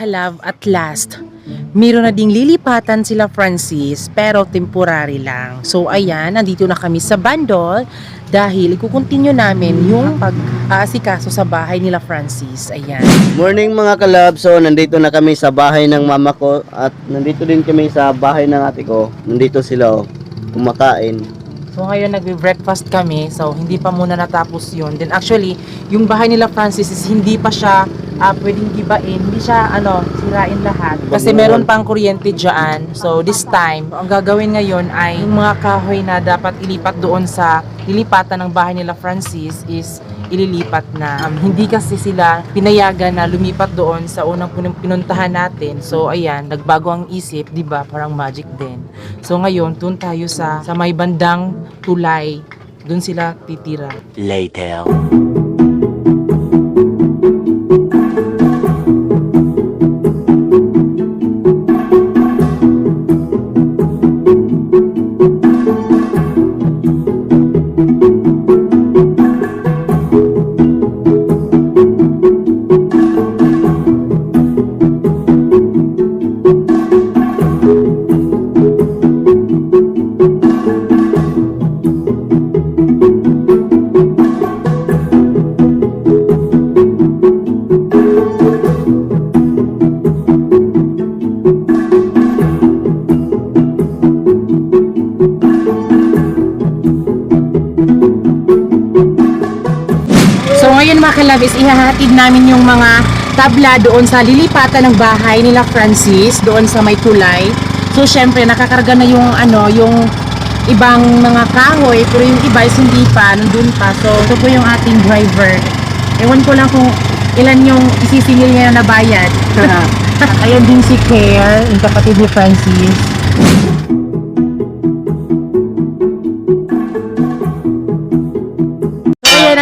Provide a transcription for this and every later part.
kalab, at last, meron na ding lilipatan sila Francis, pero temporary lang. So ayan, nandito na kami sa Bandol dahil ikukontinue namin yung pag-aasikaso sa bahay nila Francis. Ayan. Morning mga kalab, so nandito na kami sa bahay ng mama ko at nandito din kami sa bahay ng ate ko. Nandito sila kumakain. So ngayon nagbe-breakfast kami, so hindi pa muna natapos yun. Then actually, yung bahay nila Francis is hindi pa siya pwedeng gibain, hindi siya sirain lahat. Kasi meron pang kuryente dyan. So this time, ang gagawin ngayon ay yung mga kahoy na dapat ilipat doon sa lilipatan ng bahay nila Francis is ililipat na. Hindi kasi sila pinayagan na lumipat doon sa unang pinuntahan natin. So ayan, nagbago ang isip, 'di ba? Parang magic din. So ngayon, doon tayo sa may bandang tulay. Doon sila titira. Later. Ngayon mga kalab is ihahatid namin yung mga tabla doon sa lilipatan ng bahay nila Francis, doon sa may tulay. So syempre nakakarga na yung yung ibang mga kahoy, pero yung iba is hindi pa, nandun pa. So ito po yung ating driver. Ewan ko lang kung ilan yung isisingil niya na bayad. Ayan din si Claire, yung kapatid ni Francis.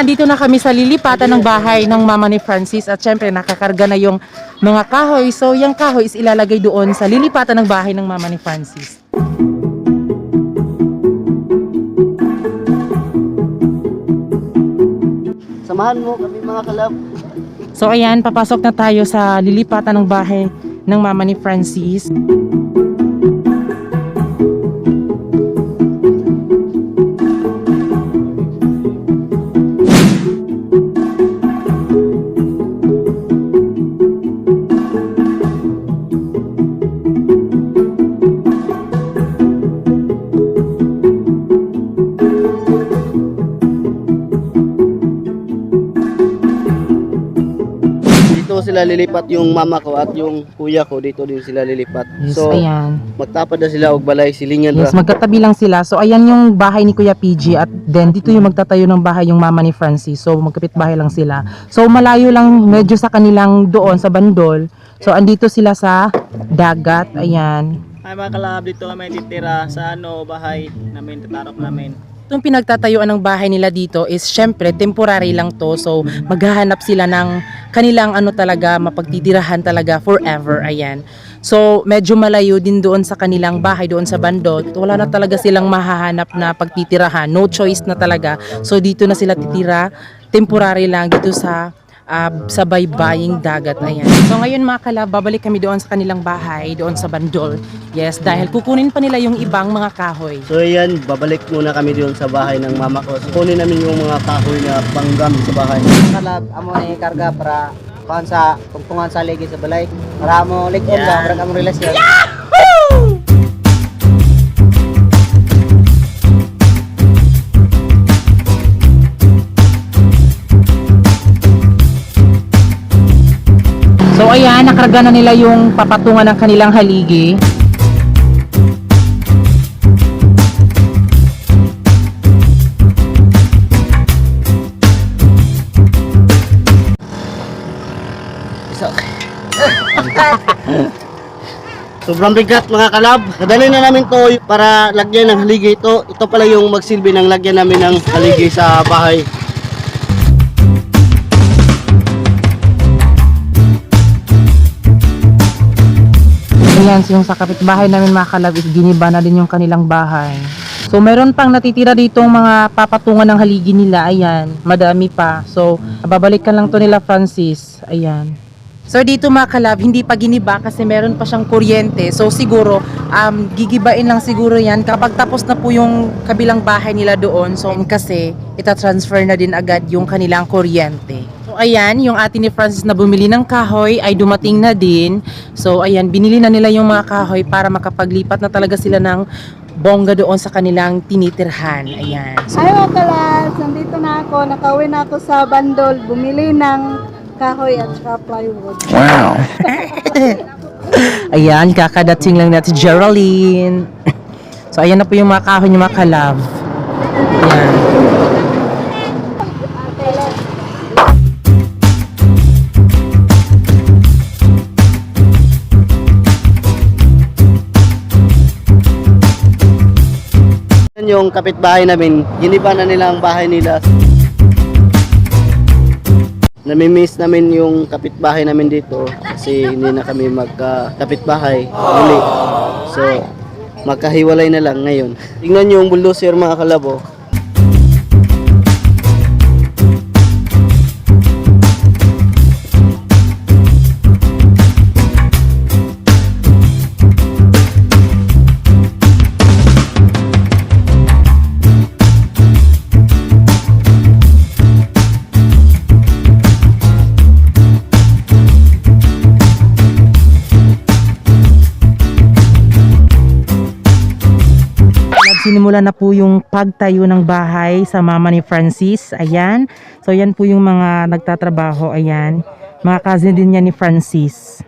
Nandito na kami sa lilipatan ng bahay ng mama ni Francis at syempre nakakarga na yung mga kahoy. So yung kahoy is ilalagay doon sa lilipatan ng bahay ng mama ni Francis. Samahan mo kami mga kalab. So ayan, papasok na tayo sa lilipatan ng bahay ng mama ni Francis. Sila lilipat yung mama ko at yung kuya ko dito din sila lilipat. Yes, so ayan. magtapad na sila og balay silingan Yes, magkatabi lang sila. So ayan yung bahay ni Kuya PG at then dito yung magtatayo ng bahay yung mama ni Francis. So magkapit bahay lang sila. So malayo lang medyo sa kanilang doon sa Bandol. So andito sila sa dagat. Ayan. Ay mga kalab, dito kami titira sa bahay namin, tatarok namin. Itong pinagtatayuan ng bahay nila dito is syempre temporary lang to. So maghahanap sila ng kanilang talaga mapagtitirahan talaga forever. Ayan. So medyo malayo din doon sa kanilang bahay doon sa Bandol. Wala na talaga silang mahahanap na pagtitirahan. No choice na talaga. So dito na sila titira. Temporary lang dito sa baybaying dagat. Ayan. So ngayon mga kalab, babalik kami doon sa kanilang bahay doon sa Bandol. Yes, dahil kukunin pa nila yung ibang mga kahoy. So yan, babalik muna kami doon sa bahay ng mama ko. So, kunin namin yung mga kahoy na panggamit sa bahay. Kalab amo ni karga para kuan sa tungtungan sa ligi sa balay. Para mo ligon ba, para amo relasyon. So ayan, nakarga na nila yung papatungan ng kanilang haligi. Sobrang bigat mga kalab. Nadali na namin to para lagyan ng haligi ito. Ito pala yung magsilbi ng lagyan namin ng haligi sa bahay. Ayan, yung sa kapitbahay namin mga kalab is giniba na din yung kanilang bahay. So meron pang natitira ditong mga papatungan ng haligi nila. Ayan, madami pa. So babalikan lang to nila Francis. Ayan. So dito mga kalab, hindi pa giniba kasi meron pa siyang kuryente. So siguro, gigibain lang siguro yan kapag tapos na po yung kabilang bahay nila doon. So kasi, ita-transfer na din agad yung kanilang kuryente. So ayan, yung ate ni Francis na bumili ng kahoy ay dumating na din. So ayan, binili na nila yung mga kahoy para makapaglipat na talaga sila ng bongga doon sa kanilang tinitirhan. Ayan. So, Ay, Kalas, nandito na ako. Nakauwi na ako sa Bandol. Bumili ng kahoy at saka plywood. ayan, kakadating lang natin Geraldine. So ayan na po yung mga kahoy niyo mga kalab. Ayan. Yung kapitbahay namin, giniba na nila ang bahay nila. Namimiss namin yung kapitbahay namin dito kasi hindi na kami magkapitbahay uli. So, magkahiwalay na lang ngayon. Tingnan nyo yung bulldozer mga kalabo. Sinimula na po yung pagtayo ng bahay sa mama ni Francis. Ayan. So, yan po yung mga nagtatrabaho. Ayan. Mga cousin din niya ni Francis.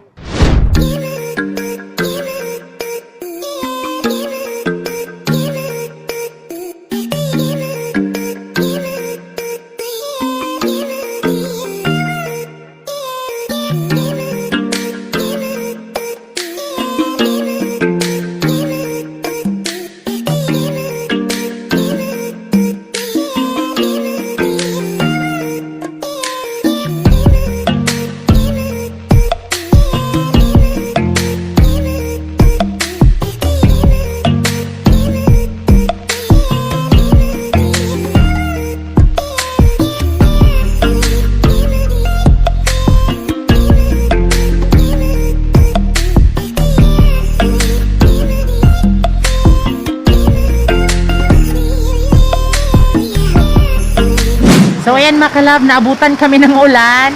So ayan mga kalab, naabutan kami ng ulan.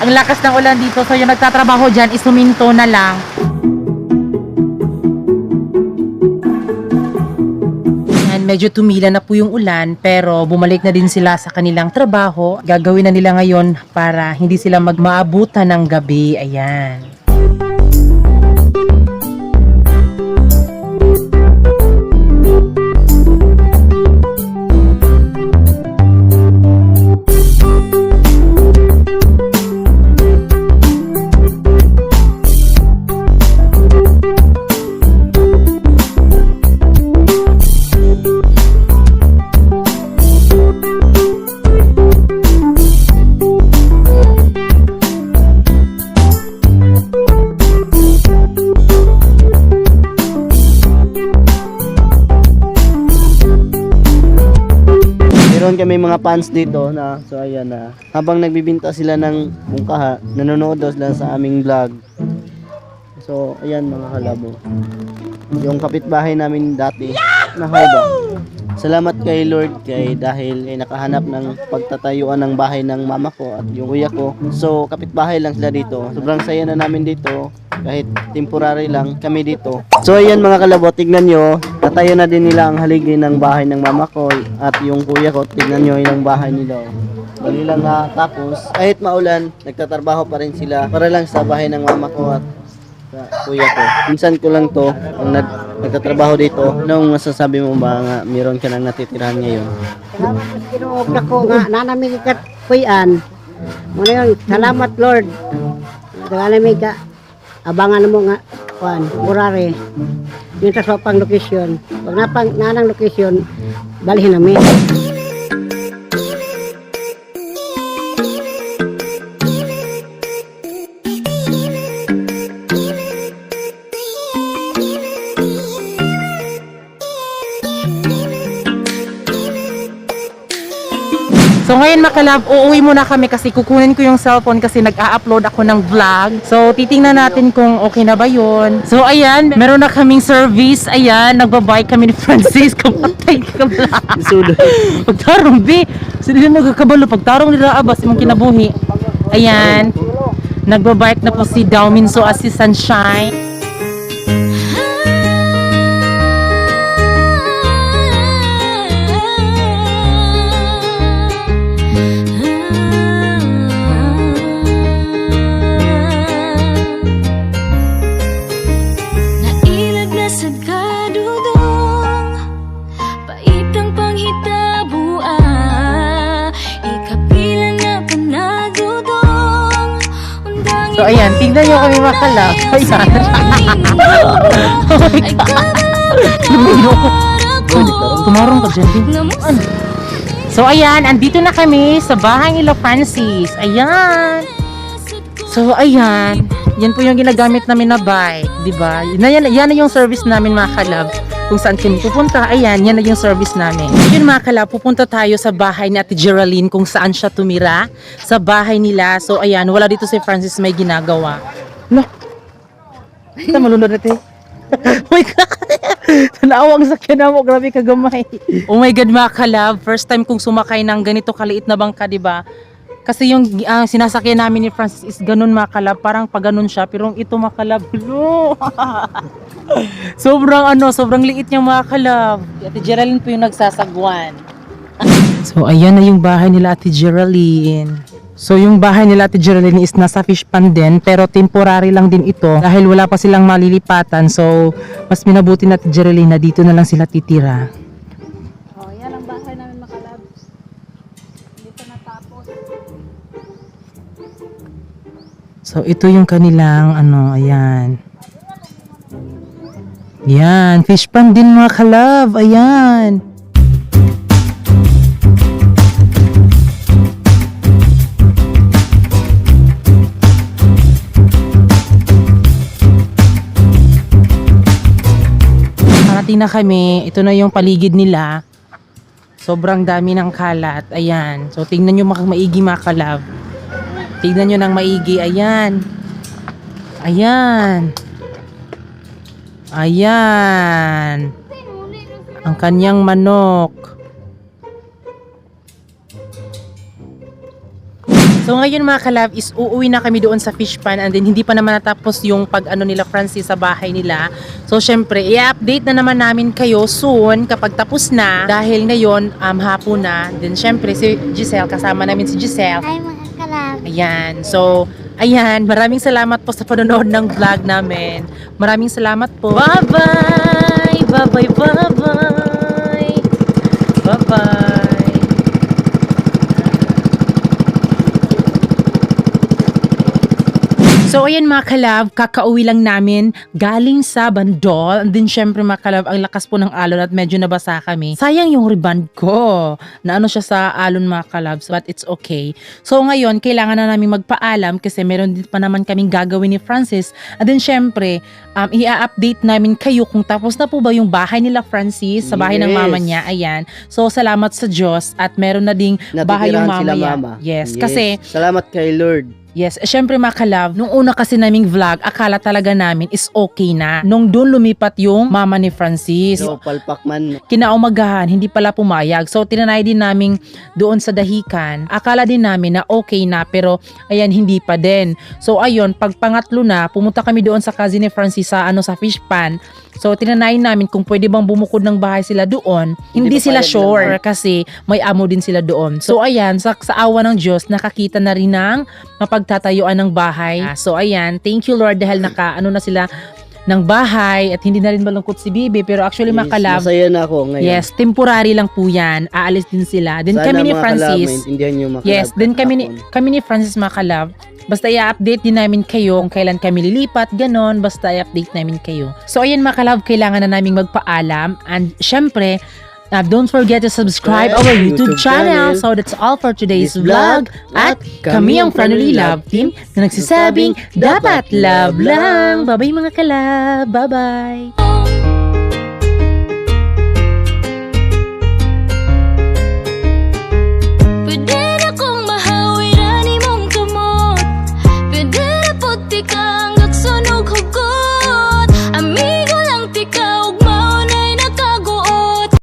Ang lakas ng ulan dito. So yung nagtatrabaho dyan, isuminto na lang. And medyo tumila na po yung ulan, pero bumalik na din sila sa kanilang trabaho. Gagawin na nila ngayon para hindi sila magmaabutan ng gabi. Ayan. Meron kami mga fans dito na so ayan na habang nagbibinta sila ng mungkaha, nanonood daw sila sa aming vlog. So ayan mga kalabo. Yung kapitbahay namin dati na haba. Salamat kay Lord kay dahil nakahanap ng pagtatayuan ng bahay ng mama ko at yung kuya ko. So kapitbahay lang sila dito. Sobrang saya na namin dito. Kahit temporary lang kami dito. So ayan mga kalabo, tignan nyo, natayo na din nila ang haligi ng bahay ng mama ko at yung kuya ko, tignan nyo yung bahay nila. Bali lang tapos kahit maulan, nagtatrabaho pa rin sila para lang sa bahay ng mama ko at sa kuya ko. Minsan ko lang to, ang nagtatrabaho dito. Anong masasabi mo ba nga meron ka nang natitirahan ngayon? Salamat sa Ginoo ko nga nanamig kat kuyan. Mo yun, salamat Lord. Nanamig ka abangan mo nga kuan, murare. Yung sa pang lokasyon. Pag nanang lokasyon, balhin namin. So So ngayon mga kalab, uuwi muna kami kasi kukunin ko yung cellphone kasi nag-a-upload ako ng vlog. So titingnan natin kung okay na ba yun. So ayan, meron na kaming service. Ayan, nagbabike kami ni Francis. Kapatay ka vlog. Isulo. Pagtarong, B. Sino yung nagkakabalo? Pagtarong nila abas, imong kinabuhi. Ayan, nagbabike na po si Daumin So as si Sunshine. Nailag na sad kadudong, paitang panghitabo ikapila na panagudong. So ayan, tingnan nyo kami mga kalab. Ayan. Oh my God. Lumino ko. Tumarong ka dyan, din. So ayan, andito na kami sa bahay nila Francis. Ayan. So ayan, yan po yung ginagamit namin na bike, di ba? Yan na yung service namin mga kalab. Kung saan kami pupunta, ayan, yan na yung service namin. Yun mga kalab, pupunta tayo sa bahay ni Ate Geraldine kung saan siya tumira. Sa bahay nila. So ayan, wala dito si Francis may ginagawa. No. Ito malunod natin. Oh my God! Naawang sakyan mo, grabe kagamay. Oh my God mga kalab, first time kong sumakay ng ganito kaliit na bangka, di ba? Kasi yung sinasakyan namin ni Francis is ganun mga kalab, parang pag ganun siya, pero ito mga kalab, no. sobrang liit niya mga kalab. Ate Geraldine po yung nagsasagwan. So ayan na yung bahay nila Ate Geraldine. So yung bahay nila Ate Geraldine is nasa fish pond din, pero temporary lang din ito dahil wala pa silang malilipatan. So mas minabuti na Ate Geraldine na dito na lang sila titira. Oh, yan ang bahay namin makalab. Dito natapos. So ito yung kanilang ayan. Yan, fish pond din mga kalab, ayan. Parating na kami, ito na yung paligid nila. Sobrang dami ng kalat, ayan. So tingnan nyo maigi mga kalab. Tignan nyo ng maigi. Ayan. Ayan. Ayan. Ang kanyang manok. So ngayon mga kalab is uuwi na kami doon sa fish pond and then hindi pa naman natapos yung nila Francis sa bahay nila. So syempre i-update na naman namin kayo soon kapag tapos na dahil ngayon hapon na. Then syempre si Giselle, kasama namin si Giselle. Ay mga kalab. Ayan. So, ayan. Maraming salamat po sa panonood ng vlog namin. Maraming salamat po. Bye-bye! Bye-bye! Bye-bye! Bye-bye! So ayan mga kalab, kakauwi lang namin galing sa Bandol. And then syempre mga kalab, ang lakas po ng alon at medyo nabasa kami. Sayang yung riband ko na siya sa alon mga kalab, but it's okay. So ngayon, kailangan na namin magpaalam kasi meron din pa naman kaming gagawin ni Francis. And then syempre, i-update namin kayo kung tapos na po ba yung bahay nila Francis sa bahay ng mama niya. Ayan. So salamat sa Diyos at meron na ding bahay yung mama niya. Yes, kasi salamat kay Lord. Yes, syempre mga kalab, nung una kasi naming vlog, akala talaga namin is okay na. Nung doon lumipat yung mama ni Francis. So, palpak man. Kinaumagahan, hindi pala pumayag. So, tinanay din namin doon sa dahikan. Akala din namin na okay na, pero ayan, hindi pa din. So, ayun, pag pangatlo na, pumunta kami doon sa cousin ni Francis sa fish pan. So, tinanay namin kung pwede bang bumukod ng bahay sila doon. Hindi sila sure kasi may amo din sila doon. So, ayan, sa awa ng Diyos, nakakita na rin ng mapagtatayuan ng bahay. So, ayan, thank you Lord dahil na sila ng bahay at hindi na rin malungkot si Bibi. Pero actually, mga kalab, masaya na ako ngayon. yes, temporary lang po yan. Aalis din sila. Then Sana kami ni mga Francis, kalab, maintindihan nyo mga yes, kalab then kahapon. kami ni Francis mga kalab, basta i-update din namin kayo kung kailan kami lilipat, ganon, basta i-update namin kayo. So ayan mga kalab, kailangan na naming magpaalam and syempre, don't forget to subscribe our YouTube channel. So that's all for today's vlog. At kami ang Friendly Love Team na nagsasabing dapat love lang. Bye-bye mga kalab. Bye-bye.